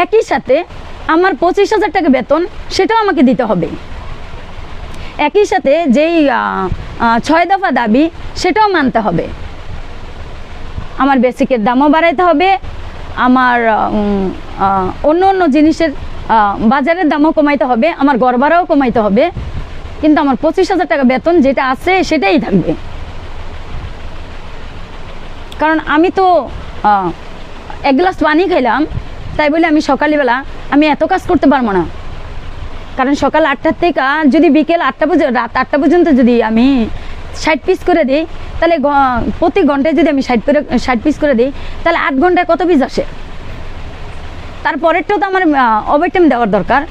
একই সাথে আমার 25,000 টাকা বেতন সেটাও আমাকে দিতে হবে। একই সাথে যেই 6 দফা দাবি সেটাও মানতে হবে। আমার বেসিকের দামও বাড়াইতে হবে, আমার অন্য অন্য জিনিসের বাজারের দামও কমাইতে হবে, আমার ঘর ভাড়াও কমাইতে হবে, কিন্তু আমার 25,000 টাকা বেতন যেটা আছে সেটাই থাকবে। কারণ আমি তো এক গ্লাস পানি খাইলাম তাই বলে আমি সকালবেলা আমি এত কাজ করতে পারবো না। কারণ সকাল 8টার থেকে যদি বিকেল 8টা পর্যন্ত, রাত 8টা পর্যন্ত যদি আমি 60 পিস করে দিই, তাহলে প্রতি ঘন্টায় যদি আমি 60 পিস করে দিই, তাহলে 8 ঘন্টায় কত পিস আসে? তারপরেরটাও তো আমার ওভারটাইম দেওয়ার দরকার,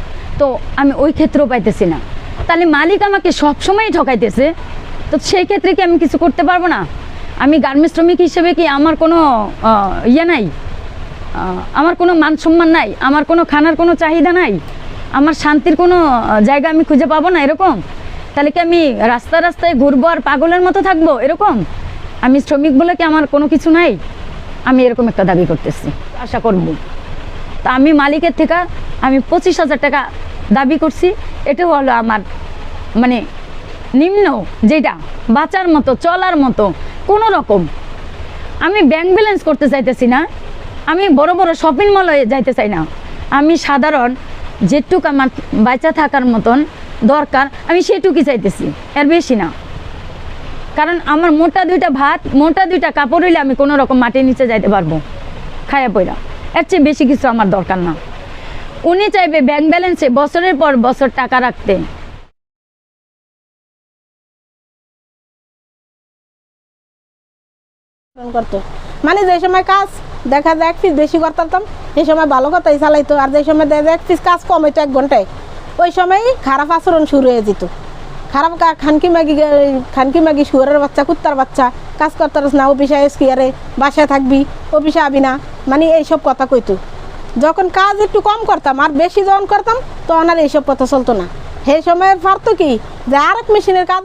তো আমি ওই ক্ষেত্রেও পাইতেছি না। তাহলে মালিক আমাকে সবসময় ঠকাইতেছে, তো সেই ক্ষেত্রে কি আমি কিছু করতে পারবো না? আমি গার্মেন্টস শ্রমিক হিসেবে কি আমার কোনো ইয়ে নাই? আমার কোনো মান সম্মান নাই? আমার কোনো খানার কোনো চাহিদা নাই? আমার শান্তির কোনো জায়গা আমি খুঁজে পাবো না এরকম? তাহলে কি আমি রাস্তায় রাস্তায় ঘুরবো আর পাগলের মতো থাকবো এরকম? আমি শ্রমিক বলে কি আমার কোনো কিছু নাই? আমি এরকম একটা দাবি করতেছি, আশা করব। তা আমি মালিকের থেকে আমি 25,000 টাকা দাবি করছি। এটা হলো আমার মানে নিম্ন, যেটা বাঁচার মতো, চলার মতো কোনো রকম। আমি ব্যাংক ব্যালেন্স করতে চাইতেছি না, আমি বড় বড় শপিং মলে যাইতে চাই না। আমি সাধারণ যেটুকু আমার বাঁচা থাকার মতন দরকার আমি সেটুকুই চাইতেছি, এর বেশি না। কারণ আমার মোটা 2টা ভাত, মোটা 2টা কাপড় হইলে আমি কোনো রকম মাটির নিচে যাইতে পারবো খায়া পয়রা, এর চেয়ে বেশি কিছু আমার দরকার না। উনি চাইবে ব্যাংক ব্যালেন্সে বছরের পর বছর টাকা রাখতে। করতো মানে যে সময় কাজ দেখা যায় 1 পিস বেশি করতাম, এই সময় ভালো কথাই চালাইতো, আর যে সময় দেখা যায় 1 পিস কাজ কম হইতো 1 ঘন্টায়, ওই সময়ই খারাপ আচরণ শুরু হয়ে যেত। খারাপ খানকি মাগি শুয়ারের বাচ্চা, কুত্তার বাচ্চা, কাজ করতে না, অফিসে কি আরে বাসায় থাকবি, অফিসে আবি না, মানে এইসব কথা কইতো। যখন কাজ একটু কম করতাম আর বেশি যখন করতাম তখন আর এইসব কথা চলতো না। সেই সময় পারতো কি যে আরেক মেশিনের কাজ